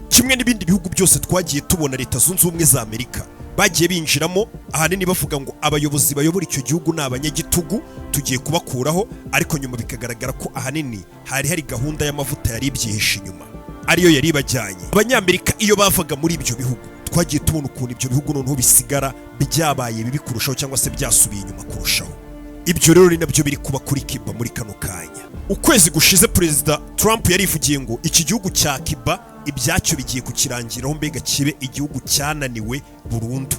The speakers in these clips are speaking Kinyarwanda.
Kimwe n'ibindi bihugu byose twagiye tubona Leta Zunze Ubumwe za Amerika bagiye binjiramo ahanini bavuga ngo abayobozi bayobora icyo gihugu n'abanyagitugu tugiye kubakuraho, ariko nyuma bikagaragara ko ahanini hari gahunda y'amavuta yari ibyihishe inyuma ariyo yari ibajyanye. Abanyamerika iyo bavaga muri ibyo bihugu twagiye tubona ukuntu ibyo bihugu noneho bisigara byabaye bibi kurushaho cyangwa se byasubiye inyuma kurushaho. Ibyo rero ni nabyo biri kuba kuri Cuba muri kano kanya. Ukwezi gushize Perezida Trump yarivugiye ngo iki gihugu cya Cuba ibyacyo bigiye kukirangiraho, mbega kibe igihugu cyananiwe burundu.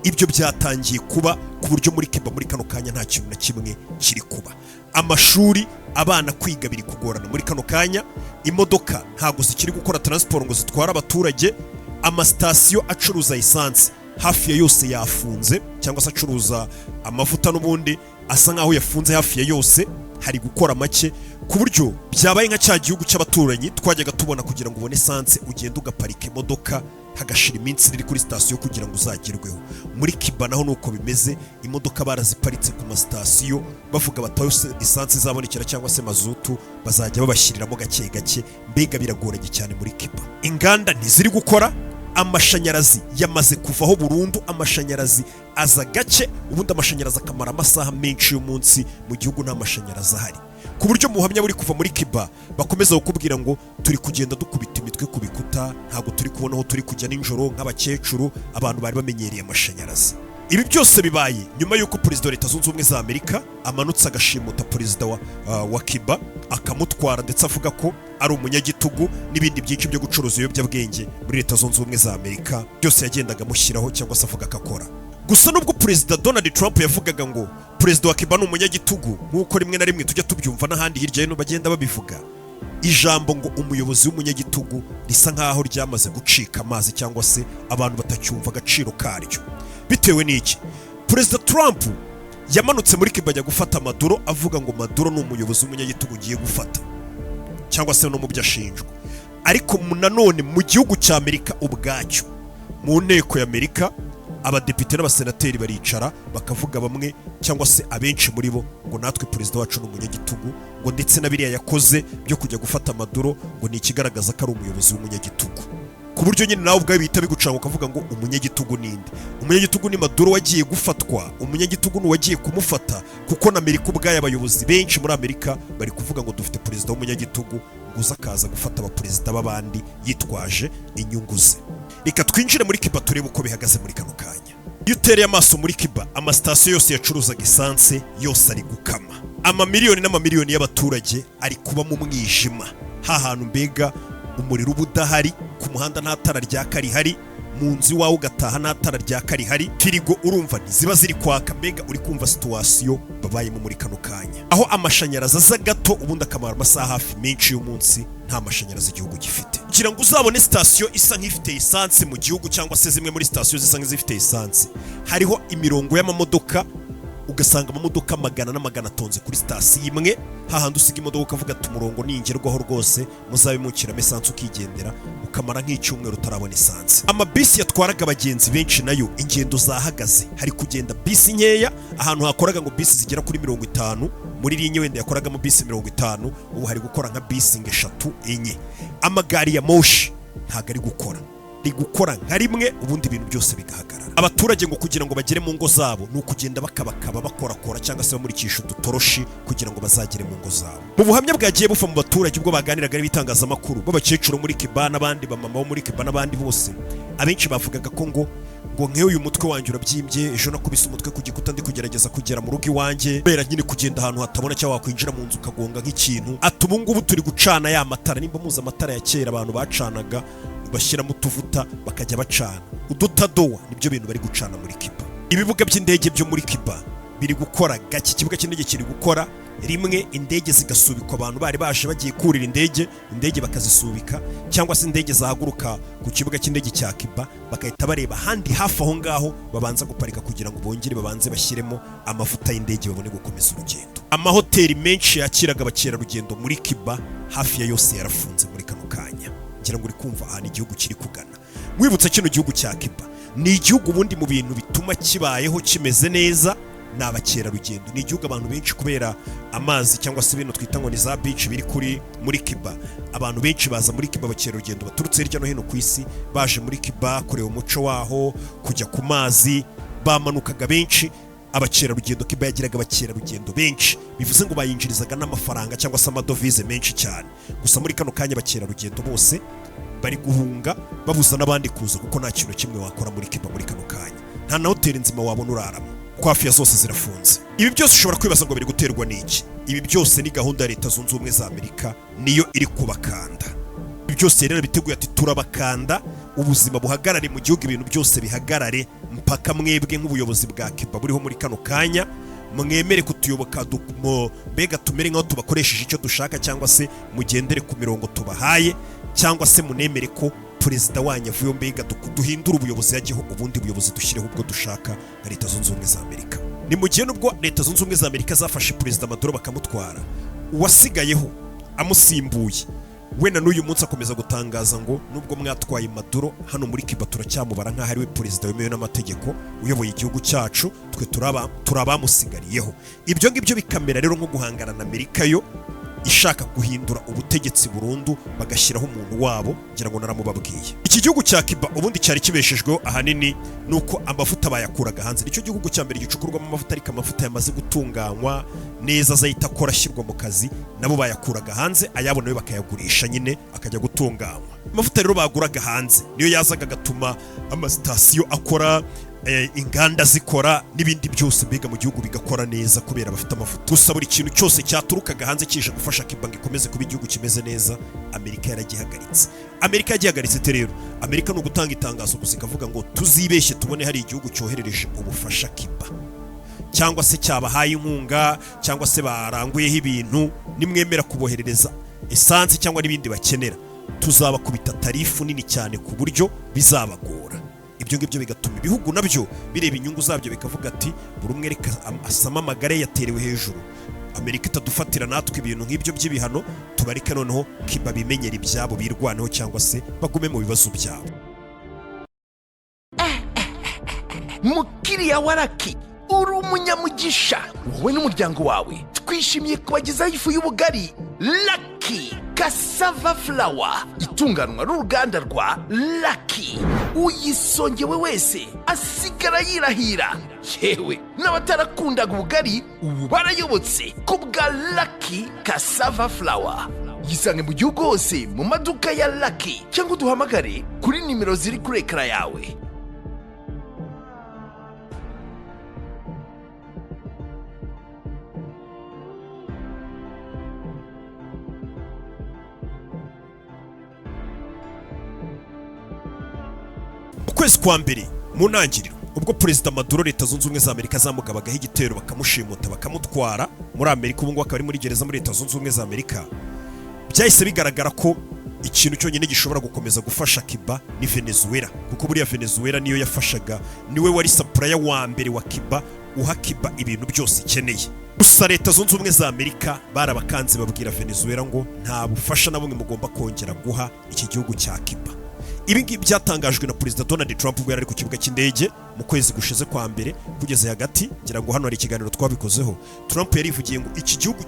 Ibyo byatangiye kuba ku buryo muri Cuba muri kano kanya nta kintu na kimwe kiri kuba. Amashuri abana kwiga biri kugorana muri kano kanya, imodoka ntago zikiri gukora transport ngo zitwara abaturage, amasitasiyo acuruza essence hafi ya yose yafunze, cyangwa se acuruza amavuta n'ubundi asa nkaho yafunze hafi ya yose, hari gukora make ku buryo byabaye nka cya gihugu cy'abaturanyi twajyaga tubona kugira ngo ubone essence ugenda ugaparika imodoka hagashira iminsi iri kuri sitasiyo kugira ngo uzagerweho. Muri Cuba naho nuko bimeze, imodoka baraziparitse ku masitasiyo bavuga batayo essence izabonekera cyangwa se mazutu bazajya babashyiriramo gake gake, mbega biragoranye cyane muri Cuba. Inganda ntiziri gukora, amashanyarazi yamaze kuvaho burundu, amashanyarazi aza gake, ubundi amashanyarazi akamara amasaha menshi y'umunsi mu gihugu nta mashanyarazi ahari, ku buryo muhamya buri kuva muri Cuba bakomeza kukubwira ngo turi kugenda dukubita imitwe ku bikuta, ntabwo turi kubona aho turi kujya nijoro nk'abakecuru, abantu bari bamenyereye amashanyarazi. Ibi byose bibaye nyuma y'uko Perezida wa Leta Zunze Ubumwe za Amerika amanutse agashimuta Perezida wa Cuba akamutwara, ndetse avuga ko ari umunyagitugu n'ibindi byinshi byo gucuruza ibiyobyabwenge muri Leta Zunze Ubumwe za Amerika, byose yagendaga amushyiraho cyangwa se avuga akakora. Gusa nubwo Perezida Donald Trump yavugaga ngo Perezida wa Cuba ni umunyagitugu, nk'uko rimwe na rimwe tujya tubyumva n'ahandi hirya hino bagenda babivuga, ijambo ngo umuyobozi w'umunyagitugu risa nkaho ryamaze gucika amazi, cyangwa se abantu batacyumva agaciro karyo. Bitewe n'iki? Perezida Trump yamanutse muri Cuba ajya gufata Maduro, avuga ngo Maduro ni umuyobozi w'umunyagitugu ugiye gufata, cyangwa se no mu byo ashinjwa. Ariko nanone mu gihugu cya Amerika ubwacyo, mu nteko ya Amerika, abadepite n'abasenateri baricara bakavuga bamwe cyangwa se abenshi muri bo ngo natwe perezida wacu ni umunyagitugu, ngo ndetse na biriya yakoze byo kujya gufata Maduro ngo ni ikigaragaza ko ari umuyobozi w'umunyagitugu, ku buryo nyine nawe ubwawe bihita bigucanga ukavuga ngo umunyagitugu ninde? Umunyagitugu ni Maduro wagiye gufatwa, umunyagitugu ni uwagiye kumufata, kuko na Amerika ubwayo abayobozi benshi muri Amerika bari kuvuga ngo dufite perezida w'umunyagitugu guza akaza gufata abaperezida b'abandi yitwaje inyungu ze. Reka twinjire muri Cuba turebe uko bihagaze muri kano kanya. Iyo utereye amaso muri Cuba, amasitasiyo yose yacuruzaga essence yose ari gukama, amamiliyoni n'amamiliyoni y'abaturage ari kuba mu mwijima, hantu mbega umuriro uba udahari, ku muhanda nta tara ryaka rihari, mu nzu iwawe ugataha nta tara ryaka rihari, firigo urumva ntiziba ziri kwaka, mbega uri kumva situwasiyo babayemo muri kano kanya, aho amashanyarazi aza gato ubundi akamara amasaha hafi menshi y'umunsi nta mashanyarazi igihugu gifite. Kugira ngo uzabone sitasiyo isa nk'ifite essence mu gihugu, cyangwa se zimwe muri sitasiyo zisa nk'izifite essence, hariho imirongo y'amamodoka, ugasanga amamodoka magana n'amagana atonze kuri sitasiyo imwe, hahandi usiga imodoka ukavuga ati umurongo ningerwaho rwose muzabe mukiramo essence ukigendera, ukamara nk'icyumweru utarabona essence. Amabisi yatwaraga abagenzi benshi nayo ingendo zahagaze, hari kugenda bisi nkeya, ahantu hakoraga ngo bisi zigera kuri 50, muri linye wenda yakoragamo bisi 50, ubu hari gukora nka bisi 3 enye. Amagari ya moshi ntago ari gukora nka rimwe, ubundi ibintu byose bigahagarara. Abaturage ngo kugira ngo bagere mu ngo zabo ni ukugenda bakabakaba bakorakora, cyangwa se bamurikisha udutoroshi kugira ngo bazagere mu ngo zabo. Mu buhamya bwagiye bufa mu baturage ubwo baganiraga n'ibitangazamakuru b'abakecuru muri Cuba n'abandi bamama bo muri Cuba n'abandi bose, abenshi bavugaga ko ngo nkewe uyu mutwe wanjye urabyimbye, ejo nakubise umutwe ku gikuta ndi kugerageza kugera mu rugo iwanjye, bera nyine kugenda ahantu hatabona cyangwa wakwinjira mu nzu ukagonga nk'ikintu. Ati ubu ngubu turi gucana ya matara, nimba muza amatara ya kera abantu bacanaga bashyiramo utuvuta bakajya bacana udutadowa, nibyo bintu bari gucana muri Cuba. Ibibuga by'indege byo muri Cuba biri gukora gake, ikibuga cy'indege kiri gukora rimwe, indege zigasubikwa, abantu bari baje bagiye kurira indege bakazisubika, cyangwa se indege zahaguruka ku kibuga cy'indege cya Cuba bagahita bareba handi hafi aho ngaho babanza guparika kugira ngo bongere babanze bashyiremo amavuta y'indege babone gukomeza urugendo. Amahoteli menshi yakiraga abakerarugendo muri Cuba hafi ya yose yarafunze muri kano kanya. Ngira ngo uri kumva ahantu igihugu kiri kugana. Mwibutsa kino gihugu cya Cuba ni igihugu ubundi mu bintu bituma kibayeho kimeze neza ni abakerarugendo. Ni igihugu abantu benshi kubera amazi cyangwa se ibintu twita ngo ni za beach biri muri Cuba. Abantu benshi baza muri Cuba, abakerarugendo baturutse hirya no hino ku isi baje muri Cuba kureba umuco waho, kujya ku mazi, bamanukaga benshi. Abakerarugendo, Cuba yagiraga abakerarugendo benshi, bivuze ngo bayinjirizaga n'amafaranga cyangwa se amadovize menshi cyane. Gusa muri kano kanya abakerarugendo bose bari guhunga, babuza n'abandi kuza, kuko nta kintu kimwe wakora muri Cuba muri kano kanya. Nta na hoteli nzima wabona uraramo, kwafiya zose zirafunze. Ibi byose ushobora kwibaza ngo biri guterwa n'iki? Ibi byose ni gahunda ya Leta Zunze Ubumwe za Amerika, niyo iri kubakanda. Ibi byose rero biteguye ati turabakanda, ubuzima buhagarare mu gihugu, ibintu byose bihagarare, mpaka mwebwe nk'ubuyobozi bwa Cuba buriho muri kano kanya mwemere kutuyoboka, mbega tumere nk'aho tubakoresheje icyo dushaka, cyangwa se mugendere ku mirongo tubahaye, cyangwa se munemere ko perezida wanyu avuye, mbega duhindura ubuyobozi yagiho, ubundi buyobozi dushyireho ubwo dushaka nka Leta Zunze Ubumwe za Amerika. Ni mu gihe nubwo Leta Zunze Ubumwe za Amerika zafashe perezida Maduro bakamutwara, uwasigayeho amusimbuye wenda n'uyu munsi akomeza gutangaza ngo nubwo mwatwaye Maduro, hano muri Cuba turacyamubara nk'aho ari we perezida wemewe n'amategeko uyoboye igihugu cyacu, twe turabamusigariyeho. Ibyo ngibyo bikamera rero nko guhangana na Amerika yo ishaka guhindura ubutegetsi burundu, bagashyiraho umuntu wabo, ngira ngo naramubabwiye. Iki gihugu cya Cuba ubundi cyari kibeshejweho ahanini nuko amavuta bayakuraga hanze. Nicyo gihugu cya mbere gicukurwamo amavuta, ariko amavuta yamaze gutunganywa neza azahita akora ashyirwa mu kazi, nabo bayakuraga hanze, ayabo nayo bakayagurisha nyine akajya gutunganywa. Amavuta rero baguraga hanze niyo yazaga agatuma amasitasiyo akora, inganda zikora, n'ibindi byose mbega mu gihugu bigakora neza kubera bafite amavuta. Gusa buri kintu cyose cyaturukaga hanze kije gufasha Cuba ngo ikomeze kuba igihugu kimeze neza, Amerika yaragihagaritse. Amerika yagihagaritse rero, Amerika no gutanga itangazo gusa ikavuga ngo tuzibeshye tubone hari igihugu cyoherereje ubufasha Cuba, cyangwa se cyabahaye inkunga, cyangwa se baranguyeho ibintu, nimwemera kuboherereza esansi cyangwa n'ibindi bakenera, tuzabakubita tarifu nini cyane ku buryo bizabagora. Ibyo ngibyo bigatuma ibihugu nabyo bireba inyungu zabyo, bikavuga ati buri umwe reka asama amagare yaterewe hejuru, Amerika itadufatira natwe ibintu nk'ibyo by'ibihano, tubareke noneho Cuba bimenyera ibyabo birwaneho, cyangwa se bagume mu bibazo byabo. Mukiriya wa Lucky, uri umunyamugisha, wowe n'umuryango wawe twishimiye kubagezaho ifu y'ubugari Lucky Cassava Flour, itunganwa n'uruganda rwa Lucky. Uyisongewe wese asigara yirahira, yewe n'abatarakundaga ubugari ubu barayobotse ku bwa Lucky Cassava Flour. Yisange mu gihugu hose mu maduka ya Lucky, cyangwa uduhamagare kuri nimero ziri kuri ekara yawe. Ukwezi kwa mbere mu ntangiriro, ubwo perezida Maduro Leta Zunze Ubumwe za Amerika zamugabagaho igitero bakamushimuta bakamutwara muri Amerika, ubu ngo akaba ari muri gereza muri Leta Zunze Ubumwe za Amerika, byahise bigaragara ko ikintu cyonyine gishobora gukomeza gufasha Cuba ni Venezuela, kuko buriya Venezuela niyo yafashaga, niwe wari supplier wa mbere wa Cuba, uha Cuba ibintu byose ikeneye. Gusa Leta Zunze Ubumwe za Amerika barabakanze babwira Venezuela ngo nta bufasha na bumwe mugomba kongera guha iki gihugu cya Cuba. Ibi ngibi byatangajwe na Perezida Donald Trump ubwo yari ku kibuga cy'indege mu kwezi gushize kwa mbere kugeze hagati, ngira ngo hano hari ikiganiro twabikozeho. Trump yarivugiye ngo iki gihugu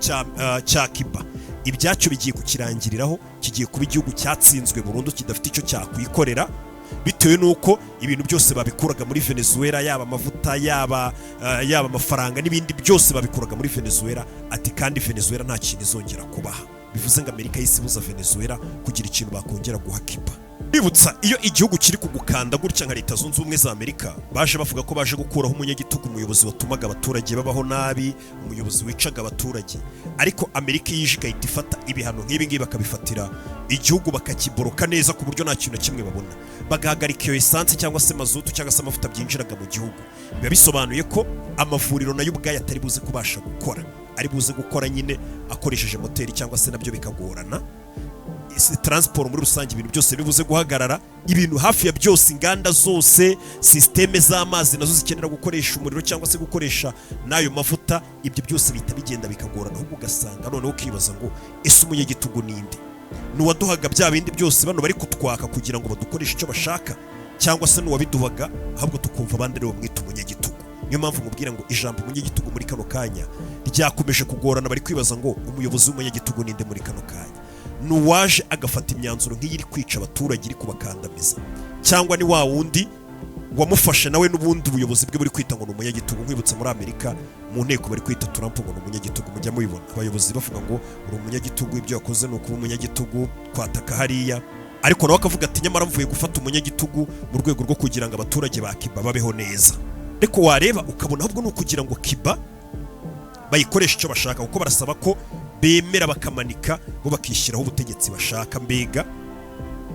cya Cuba ibyacyo bigiye kukirangiriraho, kigiye kuba igihugu cyatsinzwe burundu kidafite icyo cyakwikorera, bitewe nuko ibintu byose babikuraga muri Venezuela, yaba amavuta, yaba amafaranga n'ibindi byose babikuraga muri Venezuela. Ati kandi Venezuela nta kintu izongera kubaha. Bivuze ngo Amerika yisibuza Venezuela kugira ikintu bakongera guha Cuba. Bibutsa, iyo igihugu kiri kugukanda gutya nka Leta Zunze Ubumwe za Amerika, baje bavuga ko baje gukuraho umunyagitugu, umuyobozi watumaga abaturage babaho nabi, umuyobozi wicaga abaturage. Ariko Amerika yije igahita ifata ibihano nk'ibi ngibi, bakabifatira igihugu bakakiboroka neza ku buryo nta kintu na kimwe babona, bagahagarika iyo esansi cyangwa se mazutu cyangwa se amavuta byinjiraga mu gihugu. Biba bisobanuye ko amavuriro nayo ubwayo atari buze kubasha gukora, ari buze gukora nyine akoresheje moteri, cyangwa se nabyo bikagorana. Transport muri rusange, ibintu byose bibuze guhagarara, ibintu hafi ya byose, inganda zose, systeme z'amazi nazo zikenera gukoresha umuriro cyangwa se gukoresha nayo mavuta, ibyo byose bihita bigenda bikagorana, ahubwo ugasanga noneho ukibaza ngo ese umunyagitugu ninde? Nuwaduhaga bya bindi byose bano bari kutwaka kugira ngo badukoreshe icyo bashaka, cyangwa se nuwabiduhaga ahubwo tukumva abandi rero bamwita umunyagitugu? niyo mpamvu mubwira ngo ijambo umunyagitugu muri kano kanya ryakomeje kugorana. Bari kwibaza ngo umuyobozi w'umunyagitugu ninde muri kano kanya? Nuwaje agafata imyanzuro nk'iyi iri kwica abaturage, iri kubakandamiza, cyangwa ni wa wundi wamufashe nawe n'ubundi ubuyobozi bwe buri kwita ngo ni umunyagitugu? Nkwibutsa muri Amerika mu nteko bari kwita Trump ngo ni umunyagitugu. Mujya mubibona abayobozi bavuga ngo uri umunyagitugu, ibyo yakoze ni ukuba umunyagitugu, kwataka hariya. Ariko nawe akavuga ati nyamara mvuye gufata umunyagitugu mu rwego rwo kugira ngo abaturage ba Cuba babeho neza. Ariko wareba ukabona ahubwo ni ukugira ngo Cuba bayikoresha icyo bashaka, kuko barasaba ko bemera bakamanika bo bakishyiraho ubutegetsi bashaka, mbega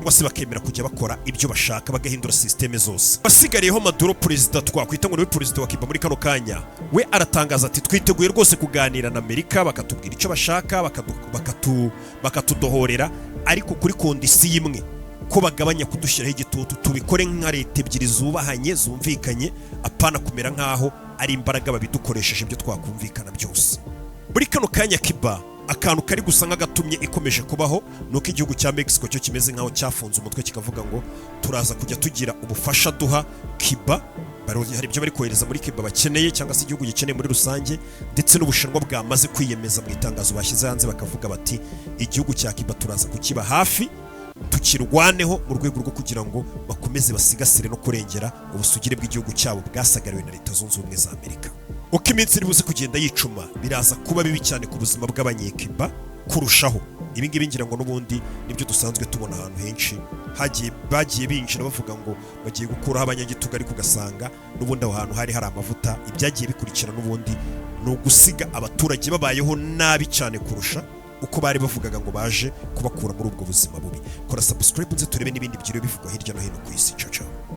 ngo se bakemera kujya bakora ibyo bashaka, bagahindura systeme zose. Basigariyeho Maduro, perezida twakwita ngo ni perezida wa Cuba muri kano kanya, we aratangaza ati twiteguye rwose kuganira na Amerika, bakatubwira icyo bashaka, bakatudohorera, ariko kuri kondisiyo imwe, ko bagabanya kudushyiraho igitutu, tubikore nka leta ebyiri zubahanye zumvikanye, apana kumera nkaho ari imbaraga babidukoresheje ibyo twakumvikana byose. Muri kano kanya Cuba akantu kari gusa nk'agatumye ikomeje kubaho nuko igihugu cya Mexico cyo kimeze nkaho cyafunze umutwe kikavuga ngo turaza kujya tugira ubufasha duha Cuba. Hari ibyo bari kohereza muri Cuba bakeneye, cyangwa se igihugu gikeneye muri rusange, ndetse n'Ubushinwa bwamaze kwiyemeza mu itangazo bashyize hanze bakavuga bati igihugu cya Cuba turaza kukiba hafi, tukirwaneho mu rwego rwo kugira ngo bakomeze basigasire no kurengera ubusugire bw'igihugu cyabo bwasagariwe na Leta Zunze Ubumwe za Amerika. Uko iminsi iri buze kugenda yicuma, biraza kuba bibi cyane ku buzima bw'abanyekuba kurushaho. Ibi ngibi ngira ngo n'ubundi nibyo dusanzwe tubona ahantu henshi bagiye binjira bavuga ngo bagiye gukuraho abanyagitugu, ariko ugasanga n'ubundi aho hantu hari amavuta. Ibyagiye bikurikira n'ubundi ni ugusiga abaturage babayeho nabi cyane kurusha uko bari bavugaga ngo baje kubakura muri ubwo buzima bubi. Kora subscribe nze turebe n'ibindi byiro bivugwa hirya no hino ku isi. Ciao ciao.